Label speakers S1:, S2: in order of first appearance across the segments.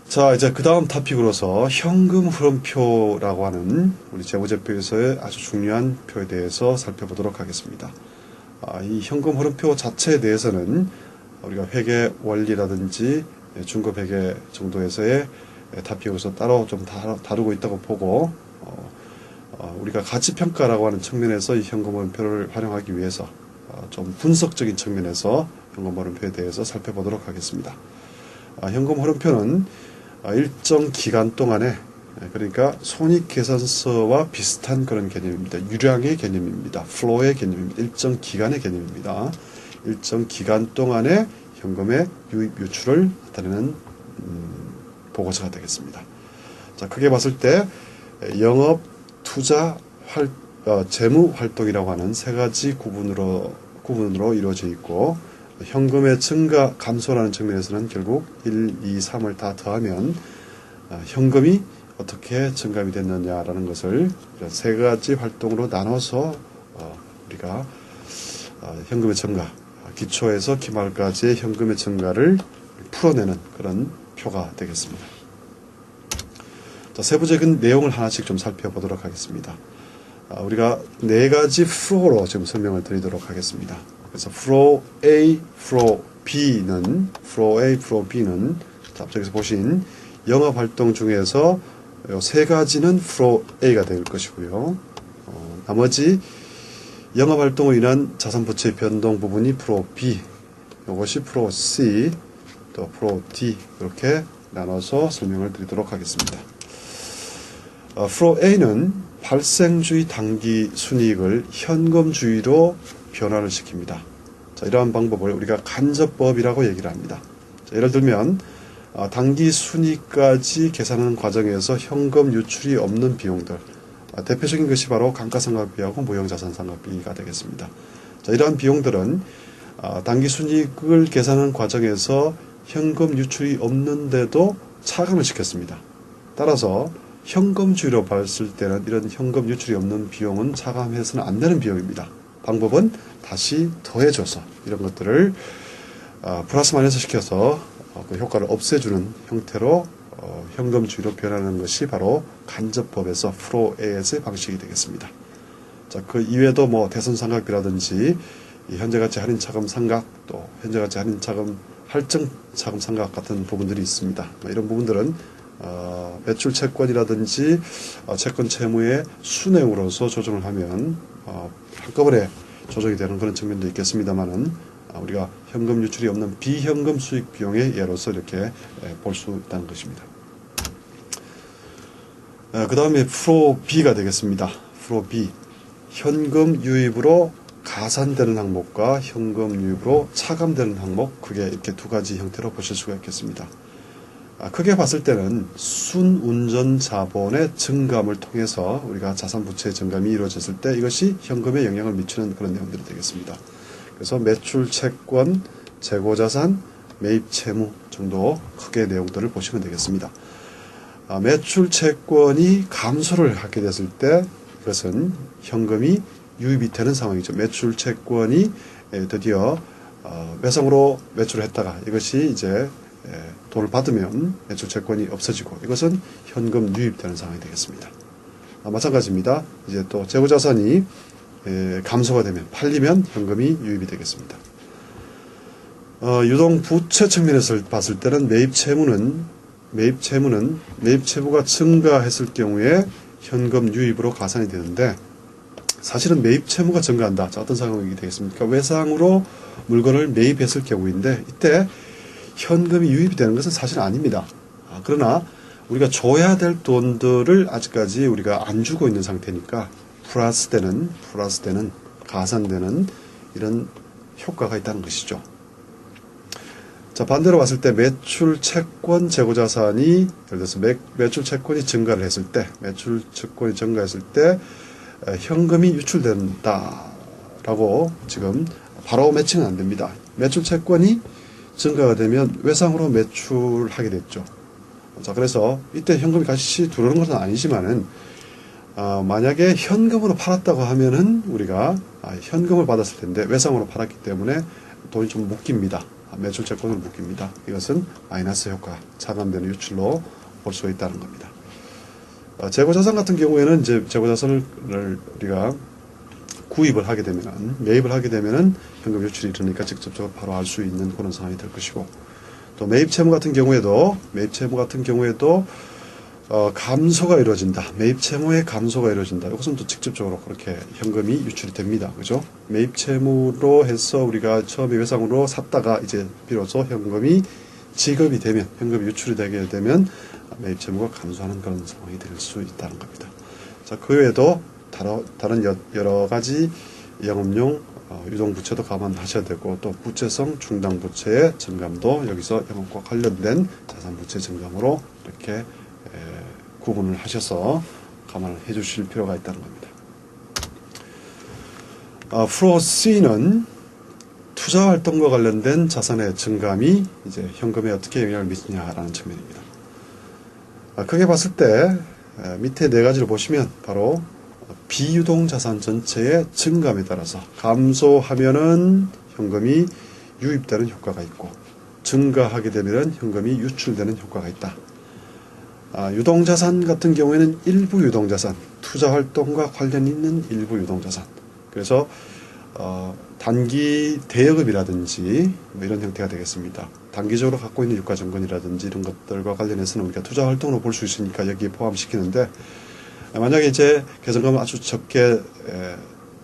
S1: 자, 이제 그 다음 토픽으로서 현금 흐름표라고 하는 우리 재무제표에서의 아주 중요한 표에 대해서 살펴보도록 하겠습니다. 이 현금 흐름표 자체에 대해서는 우리가 회계 원리라든지 중급 회계 정도에서의 토픽으로서 따로 좀 다루고 있다고 보고, 우리가 가치평가라고 하는 측면에서 이 현금 흐름표를 활용하기 위해서 좀 분석적인 측면에서 현금 흐름표에 대해서 살펴보도록 하겠습니다. 현금 흐름표는 일정 기간 동안에, 그러니까 손익계산서와 비슷한 그런 개념입니다. 유량의 개념입니다. 플로우의 개념입니다. 일정 기간의 개념입니다. 일정 기간 동안의 현금의 유입 유출을 나타내는 보고서가 되겠습니다. 자, 크게 봤을 때 영업, 투자, 재무 활동이라고 하는 세 가지 구분으로 이루어져 있고, 현금의 증가, 감소라는 측면에서는 결국 1, 2, 3을 다 더하면 현금이 어떻게 증감이 됐느냐라는 것을 이런 세 가지 활동으로 나눠서 우리가 현금의 증가, 기초에서 기말까지의 현금의 증가를 풀어내는 그런 표가 되겠습니다. 자, 세부적인 내용을 하나씩 좀 살펴보도록 하겠습니다. 우리가 네 가지 플로우로 지금 설명을 드리도록 하겠습니다. 그래서 플로우 A, 플로우 B는 자, 앞쪽에서 보신 영업활동 중에서 이 세 가지는 플로우 A가 될 것이고요. 나머지 영업활동으로 인한 자산부채의 변동 부분이 플로우 B, 이것이 플로우 C, 또 플로우 D, 이렇게 나눠서 설명을 드리도록 하겠습니다. 플로우 A는 발생주의 당기 순이익을 현금주의로 변화를 시킵니다. 자, 이러한 방법을 우리가 간접법이라고 얘기를 합니다. 자, 예를 들면 당기 순이익까지 계산하는 과정에서 현금 유출이 없는 비용들, 대표적인 것이 바로 감가상각비하고 무형자산상각비가 되겠습니다. 자, 이러한 비용들은 당기 순이익을 계산하는 과정에서 현금 유출이 없는데도 차감을 시켰습니다. 따라서 현금주의로 봤을 때는 이런 현금 유출이 없는 비용은 차감해서는 안 되는 비용입니다. 방법은 다시 더해줘서 이런 것들을 플러스 마이너스 시켜서 그 효과를 없애주는 형태로 현금주의로 변하는 것이 바로 간접법에서 플로우 A의 방식이 되겠습니다. 자, 그 이외에도 뭐 대손상각비라든지 현재가치 할인 차감 상각, 또 현재가치 할인 차감 할증 차감 상각 같은 부분들이 있습니다. 이런 부분들은 매출 채권이라든지 채권 채무의 순행으로서 조정을 하면 한꺼번에 조정이 되는 그런 측면도 있겠습니다만은 우리가 현금 유출이 없는 비현금 수익 비용의 예로서 이렇게 볼 수 있다는 것입니다. 그 다음에 플로우 B가 되겠습니다. 플로우 B, 현금 유입으로 가산되는 항목과 현금 유입으로 차감되는 항목, 그게 이렇게 두 가지 형태로 보실 수가 있겠습니다. 크게 봤을 때는 순운전 자본의 증감을 통해서 우리가 자산부채의 증감이 이루어졌을 때 이것이 현금에 영향을 미치는 그런 내용들이 되겠습니다. 그래서 매출 채권, 재고자산, 매입 채무 정도 크게 내용들을 보시면 되겠습니다. 매출 채권이 감소를 하게 됐을 때 이것은 현금이 유입이 되는 상황이죠. 매출 채권이 드디어 외상으로 매출을 했다가 이것이 이제 돈을 받으면 매출 채권이 없어지고 이것은 현금 유입되는 상황이 되겠습니다. 마찬가지입니다. 이제 또 재고자산이 감소가 되면 팔리면 현금이 유입이 되겠습니다. 유동 부채 측면에서 봤을 때는 매입 채무가 증가했을 경우에 현금 유입으로 가산이 되는데 사실은 매입 채무가 증가한다. 자, 어떤 상황이 되겠습니까? 외상으로 물건을 매입했을 경우인데 이때 현금이 유입이 되는 것은 사실 아닙니다. 그러나 우리가 줘야 될 돈들을 아직까지 우리가 안 주고 있는 상태니까 플러스되는 가산되는 이런 효과가 있다는 것이죠. 자, 반대로 봤을 때 매출 채권 재고자산이 예를 들어서 매출 채권이 증가를 했을 때 현금이 유출된다라고 지금 바로 매칭은 안 됩니다. 매출 채권이 증가가 되면 외상으로 매출하게 됐죠. 자, 그래서 이때 현금이 같이 들어오는 것은 아니지만은 만약에 현금으로 팔았다고 하면은 우리가 현금을 받았을 텐데 외상으로 팔았기 때문에 돈이 좀 묶입니다. 매출 채권을 묶입니다. 이것은 마이너스 효과, 차감되는 유출로 볼 수 있다는 겁니다. 재고자산 같은 경우에는 이제 재고자산을 우리가 구입을 하게 되면, 매입을 하게 되면은 현금 유출이 일어나니까 직접적으로 바로 알 수 있는 그런 상황이 될 것이고, 또 매입 채무 같은 경우에도 감소가 이루어진다. 매입 채무의 감소가 이루어진다. 이것은 또 직접적으로 그렇게 현금이 유출이 됩니다. 그죠? 매입 채무로 해서 우리가 처음에 외상으로 샀다가 이제 비로소 현금이 지급이 되면, 현금이 유출이 되게 되면 매입 채무가 감소하는 그런 상황이 될 수 있다는 겁니다. 자, 그 외에도 다른 여러 가지 영업용 유동부채도 감안하셔야 되고, 또 부채성 충당부채의 증감도 여기서 영업과 관련된 자산부채 증감으로 이렇게 구분을 하셔서 감안을 해 주실 필요가 있다는 겁니다. 프로 C는 투자활동과 관련된 자산의 증감이 이제 현금에 어떻게 영향을 미치냐라는 측면입니다. 크게 봤을 때 밑에 네 가지를 보시면 바로 비유동자산 전체의 증감에 따라서 감소하면은 현금이 유입되는 효과가 있고, 증가하게 되면 현금이 유출되는 효과가 있다. 유동자산 같은 경우에는 일부 유동자산, 투자활동과 관련 있는 일부 유동자산. 그래서 단기 대여금이라든지 뭐 이런 형태가 되겠습니다. 단기적으로 갖고 있는 유가증권이라든지 이런 것들과 관련해서는 우리가 투자활동으로 볼 수 있으니까 여기에 포함시키는데, 만약에 이제 계정금을 아주 적게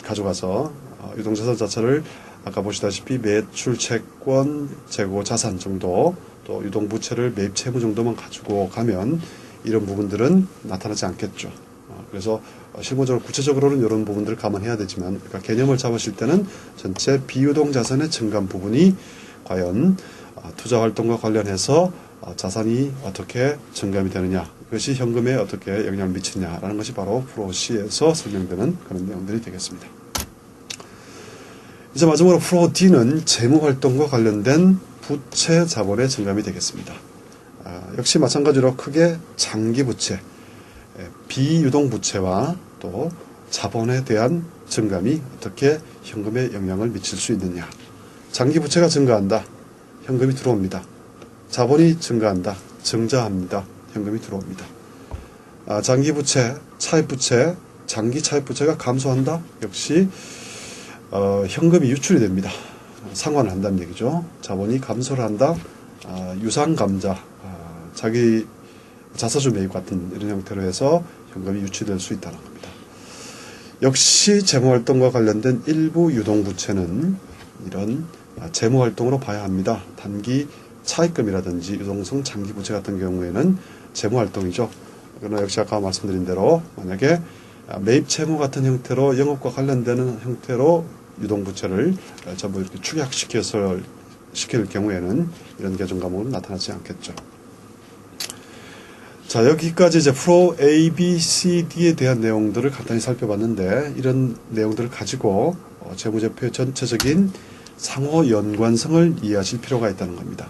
S1: 가져가서 유동자산 자체를 아까 보시다시피 매출 채권, 재고 자산 정도, 또 유동부채를 매입 채무 정도만 가지고 가면 이런 부분들은 나타나지 않겠죠. 그래서 실무적으로 구체적으로는 이런 부분들을 감안해야 되지만, 그러니까 개념을 잡으실 때는 전체 비유동 자산의 증감 부분이 과연 투자활동과 관련해서 자산이 어떻게 증감이 되느냐, 그것이 현금에 어떻게 영향을 미치느냐라는 것이 바로 프로 C에서 설명되는 그런 내용들이 되겠습니다. 이제 마지막으로 프로 D는 재무활동과 관련된 부채 자본의 증감이 되겠습니다. 역시 마찬가지로 크게 장기부채, 비유동부채와 또 자본에 대한 증감이 어떻게 현금에 영향을 미칠 수 있느냐. 장기부채가 증가한다. 현금이 들어옵니다. 자본이 증가한다. 증자합니다. 현금이 들어옵니다. 장기부채, 차입부채, 장기 차입부채가 감소한다. 역시 현금이 유출이 됩니다. 상환을 한다는 얘기죠. 자본이 감소를 한다. 유상감자, 자기 자사주 매입 같은 이런 형태로 해서 현금이 유출될 수 있다는 겁니다. 역시 재무활동과 관련된 일부 유동부채는 이런 재무활동으로 봐야 합니다. 단기 차입금이라든지 유동성 장기부채 같은 경우에는 재무활동이죠. 그러나 역시 아까 말씀드린 대로 만약에 매입 채무 같은 형태로 영업과 관련되는 형태로 유동부채를 전부 이렇게 축약시켜서 시킬 경우에는 이런 계정 과목은 나타나지 않겠죠. 자, 여기까지 이제 프로 A, B, C, D에 대한 내용들을 간단히 살펴봤는데, 이런 내용들을 가지고 재무제표의 전체적인 상호 연관성을 이해하실 필요가 있다는 겁니다.